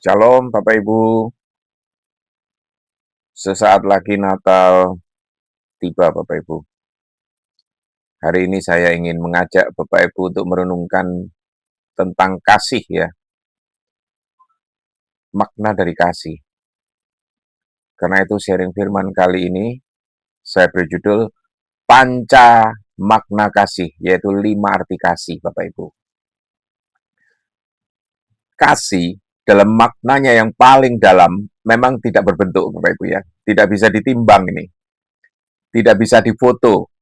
Shalom Bapak Ibu, sesaat lagi Natal tiba Bapak Ibu. Hari ini saya ingin mengajak Bapak Ibu untuk merenungkan tentang kasih ya, makna dari kasih. Karena itu sharing firman kali ini saya berjudul Panca Makna Kasih, yaitu 5 arti kasih Bapak Ibu. Kasih dalam maknanya yang paling dalam memang tidak berbentuk Bapak Ibu ya, tidak bisa ditimbang ini, tidak bisa difoto.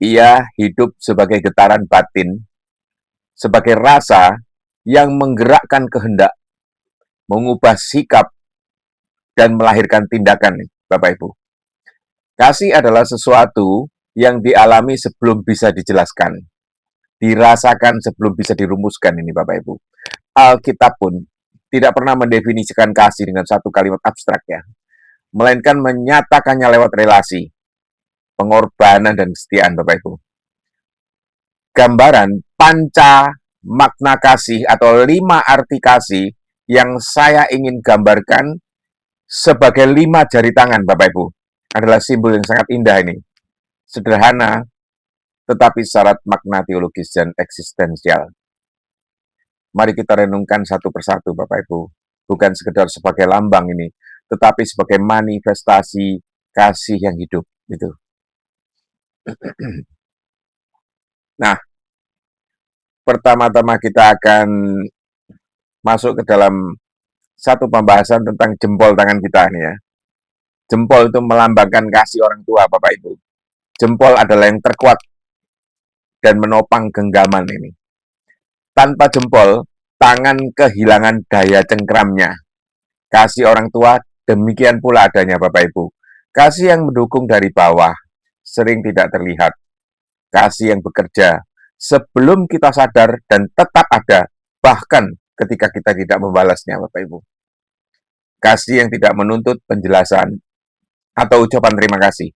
Ia hidup sebagai getaran batin, sebagai rasa yang menggerakkan kehendak, mengubah sikap, dan melahirkan tindakan, Bapak Ibu. Kasih adalah sesuatu yang dialami sebelum bisa dijelaskan, dirasakan sebelum bisa dirumuskan ini, Bapak Ibu. Alkitab pun tidak pernah mendefinisikan kasih dengan satu kalimat abstrak ya, melainkan menyatakannya lewat relasi, pengorbanan, dan kesetiaan, Bapak Ibu. Gambaran panca makna kasih atau 5 arti kasih yang saya ingin gambarkan sebagai 5 jari tangan, Bapak Ibu, adalah simbol yang sangat indah ini. Sederhana, tetapi syarat makna teologis dan eksistensial. Mari kita renungkan satu persatu, Bapak Ibu. Bukan sekedar sebagai lambang ini, tetapi sebagai manifestasi kasih yang hidup. Gitu. Nah, pertama-tama kita akan masuk ke dalam satu pembahasan tentang jempol tangan kita nih ya. Jempol itu melambangkan kasih orang tua, Bapak Ibu. Jempol adalah yang terkuat dan menopang genggaman ini. Tanpa jempol, tangan kehilangan daya cengkramnya. Kasih orang tua demikian pula adanya, Bapak Ibu. Kasih yang mendukung dari bawah sering tidak terlihat. Kasih yang bekerja sebelum kita sadar dan tetap ada, bahkan ketika kita tidak membalasnya, Bapak Ibu. Kasih yang tidak menuntut penjelasan atau ucapan terima kasih.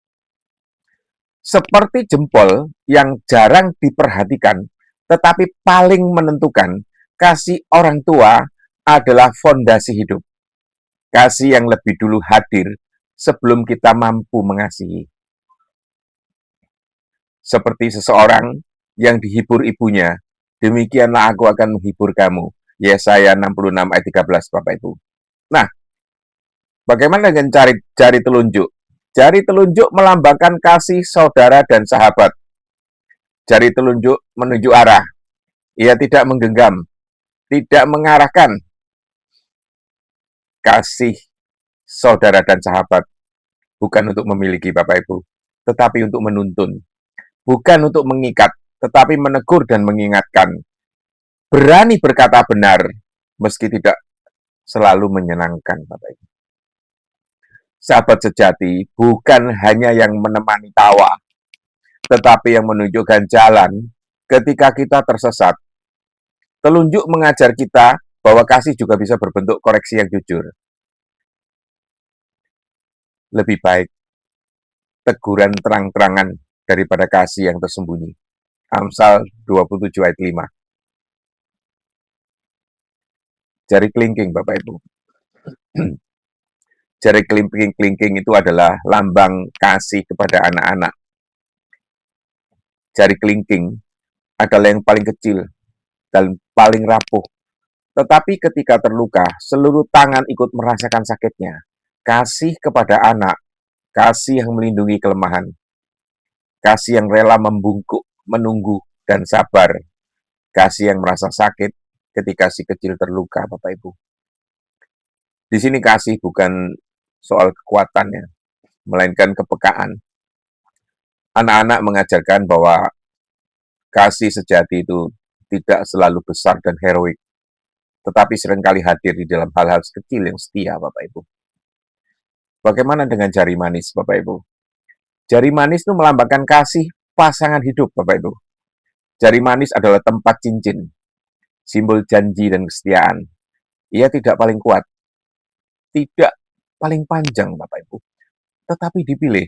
Seperti jempol yang jarang diperhatikan, tetapi paling menentukan, kasih orang tua adalah fondasi hidup. Kasih yang lebih dulu hadir sebelum kita mampu mengasihi. Seperti seseorang yang dihibur ibunya, demikianlah aku akan menghibur kamu. Yesaya 66 ayat 13, Bapak Ibu. Nah, bagaimana dengan jari telunjuk? Jari telunjuk melambangkan kasih saudara dan sahabat. Jari telunjuk menunjuk arah. Ia tidak menggenggam, tidak mengarahkan. Kasih saudara dan sahabat bukan untuk memiliki, Bapak Ibu, tetapi untuk menuntun. Bukan untuk mengikat, tetapi menegur dan mengingatkan. Berani berkata benar, meski tidak selalu menyenangkan, Bapak Ibu. Sahabat sejati bukan hanya yang menemani tawa, tetapi yang menunjukkan jalan ketika kita tersesat. Telunjuk mengajar kita bahwa kasih juga bisa berbentuk koreksi yang jujur. Lebih baik teguran terang-terangan daripada kasih yang tersembunyi. Amsal 27 ayat 5. Jari kelingking, Bapak Ibu. Jari kelingking itu adalah lambang kasih kepada anak-anak. Jari kelingking adalah yang paling kecil dan paling rapuh. Tetapi ketika terluka, seluruh tangan ikut merasakan sakitnya. Kasih kepada anak, kasih yang melindungi kelemahan, kasih yang rela membungkuk, menunggu, dan sabar. Kasih yang merasa sakit ketika si kecil terluka, Bapak Ibu. Di sini kasih bukan soal kekuatannya, melainkan kepekaan. Anak-anak mengajarkan bahwa kasih sejati itu tidak selalu besar dan heroik, tetapi seringkali hadir di dalam hal-hal kecil yang setia, Bapak Ibu. Bagaimana dengan jari manis, Bapak Ibu? Jari manis itu melambangkan kasih pasangan hidup, Bapak Ibu. Jari manis adalah tempat cincin, simbol janji dan kesetiaan. Ia tidak paling kuat, tidak paling panjang, Bapak Ibu, tetapi dipilih.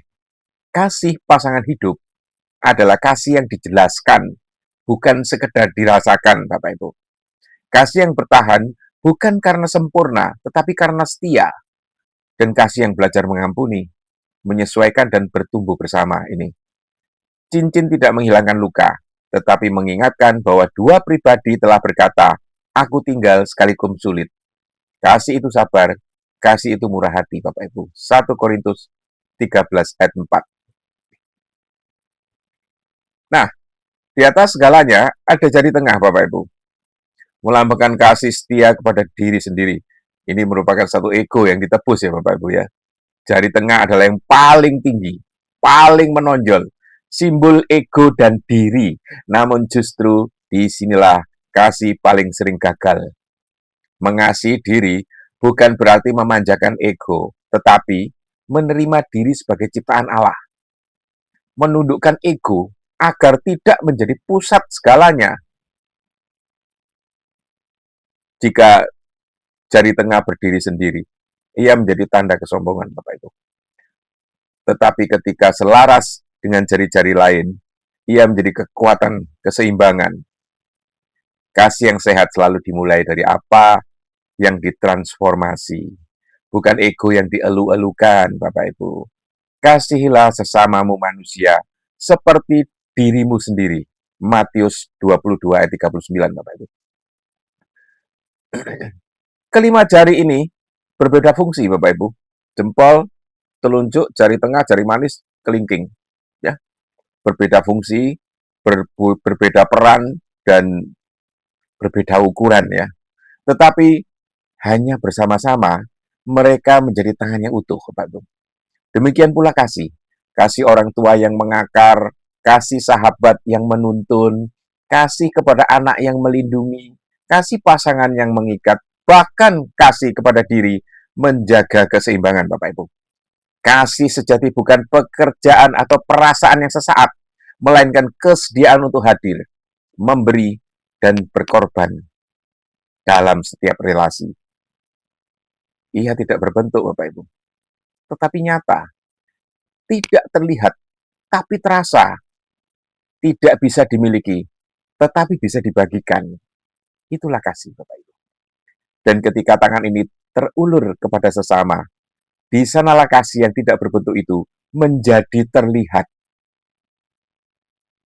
Kasih pasangan hidup adalah kasih yang dijelaskan, bukan sekedar dirasakan, Bapak Ibu. Kasih yang bertahan bukan karena sempurna, tetapi karena setia dan kasih yang belajar mengampuni, menyesuaikan dan bertumbuh bersama ini. Cincin tidak menghilangkan luka, tetapi mengingatkan bahwa dua pribadi telah berkata, "Aku tinggal sekalipun sulit." Kasih itu sabar, kasih itu murah hati, Bapak Ibu. 1 Korintus 13 ayat 4. Nah, di atas segalanya ada jari tengah, Bapak Ibu. Melambangkan kasih setia kepada diri sendiri. Ini merupakan satu ego yang ditebus ya Bapak Ibu ya. Jari tengah adalah yang paling tinggi, paling menonjol, simbol ego dan diri. Namun justru disinilah kasih paling sering gagal. Mengasihi diri bukan berarti memanjakan ego, tetapi menerima diri sebagai ciptaan Allah. Menundukkan ego agar tidak menjadi pusat segalanya. Jika jari tengah berdiri sendiri, ia menjadi tanda kesombongan, Bapak Ibu. Tetapi ketika selaras dengan jari-jari lain, ia menjadi kekuatan keseimbangan. Kasih yang sehat selalu dimulai dari apa yang ditransformasi, bukan ego yang dielu-elukan, Bapak Ibu. Kasihilah sesamamu manusia seperti dirimu sendiri. Matius 22 ayat 39, Bapak Ibu. Kelima jari ini berbeda fungsi, Bapak Ibu. Jempol, telunjuk, jari tengah, jari manis, kelingking. Ya, berbeda fungsi, berbeda peran, dan berbeda ukuran ya. Tetapi hanya bersama-sama mereka menjadi tangan yang utuh, Bapak Ibu. Demikian pula kasih. Kasih orang tua yang mengakar, kasih sahabat yang menuntun, kasih kepada anak yang melindungi, kasih pasangan yang mengikat, bahkan kasih kepada diri menjaga keseimbangan, Bapak Ibu. Kasih sejati bukan pekerjaan atau perasaan yang sesaat, melainkan kesediaan untuk hadir, memberi, dan berkorban dalam setiap relasi. Ia tidak berbentuk, Bapak Ibu, tetapi nyata, tidak terlihat, tapi terasa, tidak bisa dimiliki, tetapi bisa dibagikan. Itulah kasih, Bapak Ibu. Dan ketika tangan ini terulur kepada sesama, di sanalah kasih yang tidak berbentuk itu menjadi terlihat.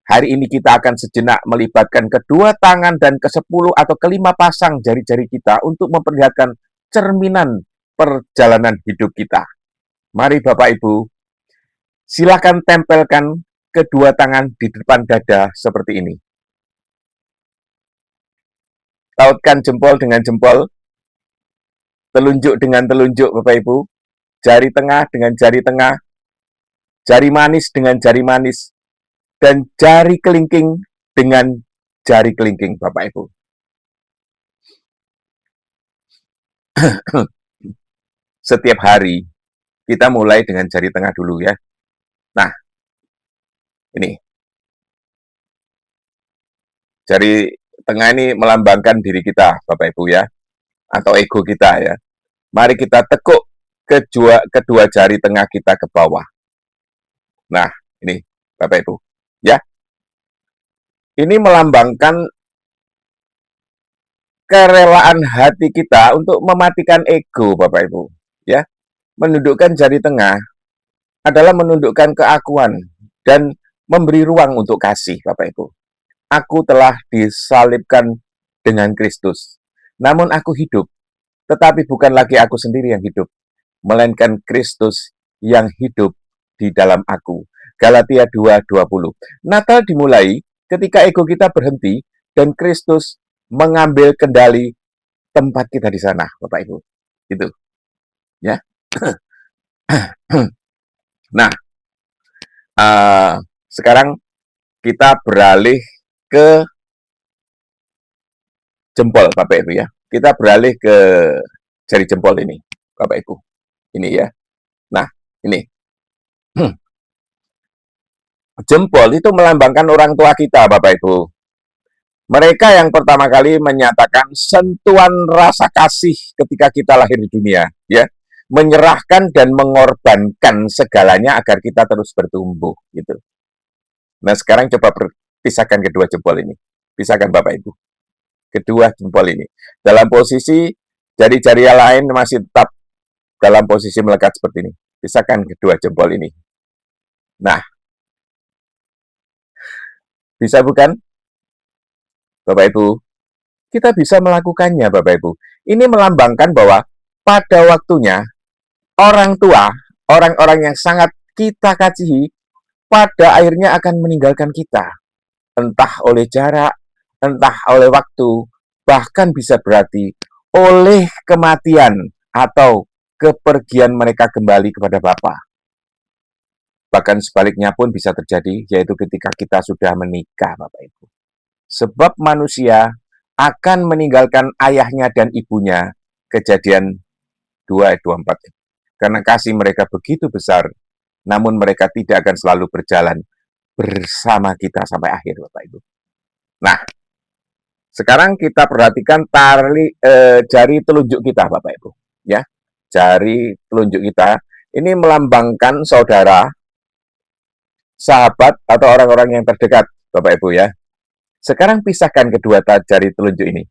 Hari ini kita akan sejenak melibatkan kedua tangan dan ke-10 atau ke-5 pasang jari-jari kita untuk memperlihatkan cerminan perjalanan hidup kita. Mari Bapak Ibu, silakan tempelkan kedua tangan di depan dada seperti ini. Tautkan jempol dengan jempol, telunjuk dengan telunjuk Bapak Ibu, jari tengah dengan jari tengah, jari manis dengan jari manis, dan jari kelingking dengan jari kelingking, Bapak Ibu. Setiap hari, kita mulai dengan jari tengah dulu ya. Nah, ini. Jari tengah ini melambangkan diri kita, Bapak Ibu ya, atau ego kita ya. Mari kita tekuk kedua jari tengah kita ke bawah. Nah, ini Bapak Ibu. Ya. Ini melambangkan kerelaan hati kita untuk mematikan ego, Bapak Ibu. Ya. Menundukkan jari tengah adalah menundukkan keakuan dan memberi ruang untuk kasih, Bapak Ibu. Aku telah disalibkan dengan Kristus. Namun aku hidup, tetapi bukan lagi aku sendiri yang hidup, melainkan Kristus yang hidup di dalam aku. Galatia 2:20. Natal dimulai ketika ego kita berhenti dan Kristus mengambil kendali tempat kita di sana, Bapak Ibu. Itu. Ya. Nah, sekarang kita beralih ke jempol, Bapak Ibu ya. Kita beralih ke jari jempol ini, Bapak Ibu. Ini ya. Nah, ini. Jempol itu melambangkan orang tua kita, Bapak Ibu. Mereka yang pertama kali menyatakan sentuhan rasa kasih ketika kita lahir di dunia, ya. Menyerahkan dan mengorbankan segalanya agar kita terus bertumbuh, gitu. Nah, sekarang coba pisahkan kedua jempol ini. Pisahkan Bapak Ibu. Kedua jempol ini. Dalam posisi Jari-jari yang lain masih tetap dalam posisi melekat seperti ini. Pisahkan kedua jempol ini. Nah, bisa bukan, Bapak Ibu? Kita bisa melakukannya, Bapak Ibu. Ini melambangkan bahwa pada waktunya orang tua, orang-orang yang sangat kita kasihi, pada akhirnya akan meninggalkan kita. Entah oleh jarak, entah oleh waktu, bahkan bisa berarti oleh kematian atau kepergian mereka kembali kepada Bapa. Bahkan sebaliknya pun bisa terjadi, yaitu ketika kita sudah menikah, Bapak Ibu. Sebab manusia akan meninggalkan ayahnya dan ibunya, Kejadian 2 ayat 24. Karena kasih mereka begitu besar, namun mereka tidak akan selalu berjalan bersama kita sampai akhir, Bapak Ibu. Nah, sekarang kita perhatikan jari telunjuk kita, Bapak Ibu. Ya, jari telunjuk kita ini melambangkan saudara, sahabat, atau orang-orang yang terdekat, Bapak Ibu ya. Sekarang pisahkan kedua jari telunjuk ini.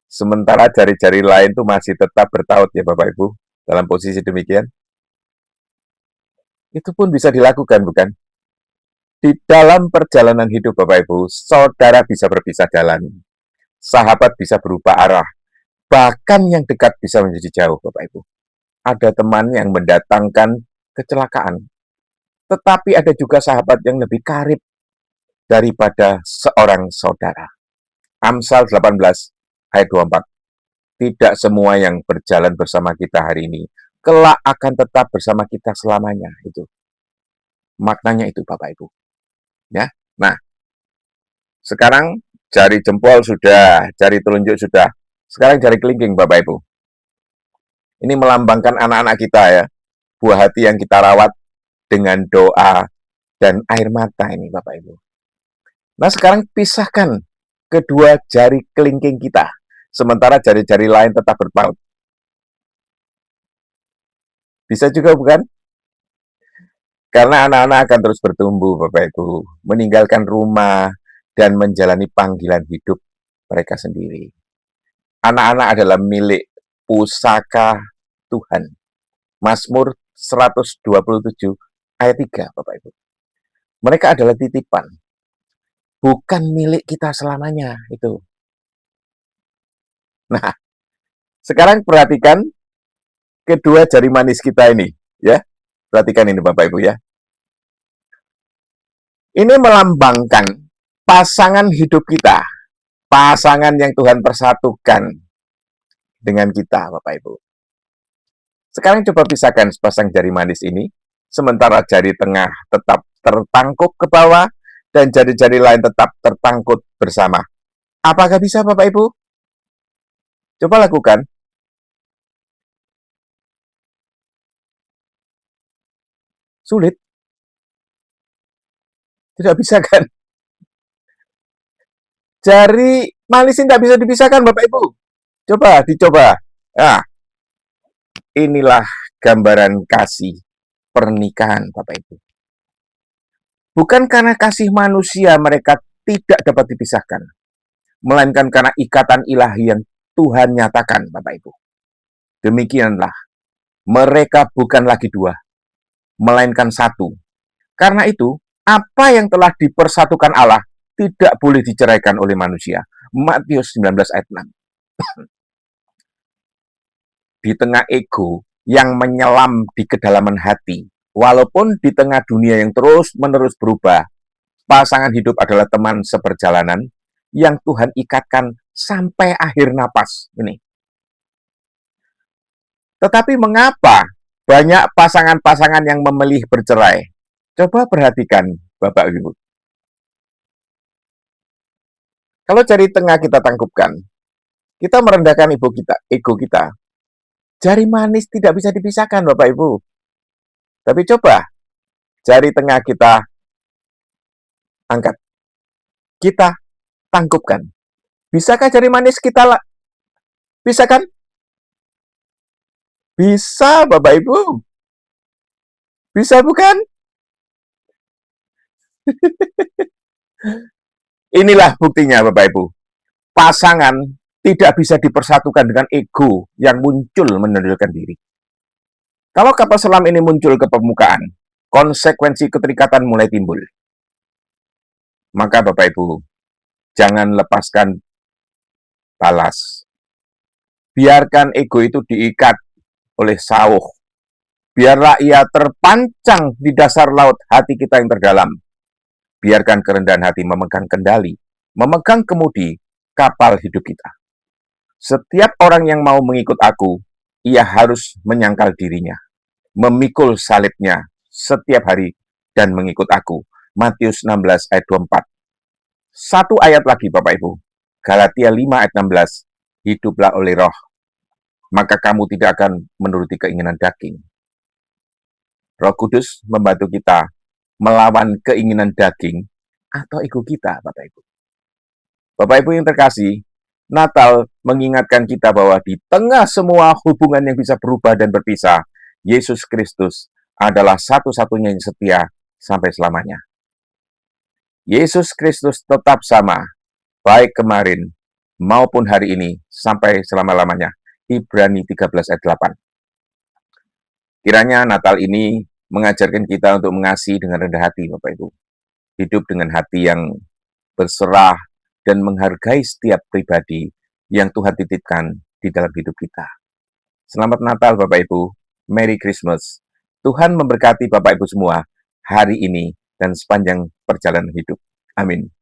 Sementara jari-jari lain itu masih tetap bertaut ya Bapak Ibu, dalam posisi demikian. Itu pun bisa dilakukan, bukan? Di dalam perjalanan hidup Bapak Ibu, saudara bisa berpisah jalan, sahabat bisa berubah arah, bahkan yang dekat bisa menjadi jauh Bapak Ibu. Ada teman yang mendatangkan kecelakaan, tetapi ada juga sahabat yang lebih karib daripada seorang saudara. Amsal 18 ayat 24. Tidak semua yang berjalan bersama kita hari ini kelak akan tetap bersama kita selamanya. Itu maknanya itu Bapak Ibu. Ya. Nah, sekarang jari jempol sudah, jari telunjuk sudah. Sekarang jari kelingking Bapak Ibu. Ini melambangkan anak-anak kita ya. Buah hati yang kita rawat dengan doa dan air mata ini Bapak Ibu. Nah, sekarang pisahkan kedua jari kelingking kita. Sementara jari-jari lain tetap berpaut. Bisa juga bukan? Karena anak-anak akan terus bertumbuh, Bapak Ibu, meninggalkan rumah dan menjalani panggilan hidup mereka sendiri. Anak-anak adalah milik pusaka Tuhan. Mazmur 127 ayat 3, Bapak Ibu. Mereka adalah titipan, bukan milik kita selamanya itu. Nah, sekarang perhatikan kedua jari manis kita ini, ya. Perhatikan ini Bapak Ibu ya. Ini melambangkan pasangan hidup kita, pasangan yang Tuhan persatukan dengan kita, Bapak Ibu. Sekarang coba pisahkan sepasang jari manis ini, sementara jari tengah tetap tertangkup ke bawah, dan jari-jari lain tetap tertangkut bersama. Apakah bisa, Bapak Ibu? Coba lakukan. Sulit. Tidak bisa kan? Jari manis ini tidak bisa dipisahkan, Bapak Ibu. Coba, dicoba. Nah, inilah gambaran kasih pernikahan, Bapak Ibu. Bukan karena kasih manusia mereka tidak dapat dipisahkan, melainkan karena ikatan ilahi yang Tuhan nyatakan, Bapak Ibu. Demikianlah, mereka bukan lagi dua, melainkan satu. Karena itu, apa yang telah dipersatukan Allah tidak boleh diceraikan oleh manusia. Matius 19 ayat 6. Di tengah ego yang menyelam di kedalaman hati, walaupun di tengah dunia yang terus-menerus berubah, pasangan hidup adalah teman seperjalanan yang Tuhan ikatkan sampai akhir napas. Ini. Tetapi mengapa banyak pasangan-pasangan yang memilih bercerai? Coba perhatikan, Bapak Ibu. Kalau jari tengah kita tangkupkan, kita merendahkan ego kita. Jari manis tidak bisa dipisahkan, Bapak Ibu. Tapi coba jari tengah kita angkat. Kita tangkupkan. Bisakah jari manis kita pisahkan? Bisa, Bapak Ibu. Bisa bukan? Inilah buktinya, Bapak Ibu. Pasangan tidak bisa dipersatukan dengan ego yang muncul menonjolkan diri. Kalau kapal selam ini muncul ke permukaan, konsekuensi keterikatan mulai timbul. Maka Bapak Ibu, jangan lepaskan balas. Biarkan ego itu diikat oleh sauh. Biarlah ia terpancang di dasar laut hati kita yang terdalam. Biarkan kerendahan hati memegang kendali, memegang kemudi kapal hidup kita. Setiap orang yang mau mengikut aku, ia harus menyangkal dirinya, memikul salibnya setiap hari dan mengikut aku. Matius 16 ayat 24. Satu ayat lagi Bapak Ibu, Galatia 5 ayat 16. Hiduplah oleh roh, maka kamu tidak akan menuruti keinginan daging. Roh Kudus membantu kita melawan keinginan daging atau ego kita, Bapak Ibu. Bapak Ibu yang terkasih, Natal mengingatkan kita bahwa di tengah semua hubungan yang bisa berubah dan berpisah, Yesus Kristus adalah satu-satunya yang setia sampai selamanya. Yesus Kristus tetap sama, baik kemarin maupun hari ini sampai selama-lamanya. Ibrani 13 ayat 8. Kiranya Natal ini mengajarkan kita untuk mengasihi dengan rendah hati, Bapak Ibu. Hidup dengan hati yang berserah dan menghargai setiap pribadi yang Tuhan titipkan di dalam hidup kita. Selamat Natal Bapak Ibu, Merry Christmas. Tuhan memberkati Bapak Ibu semua hari ini dan sepanjang perjalanan hidup. Amin.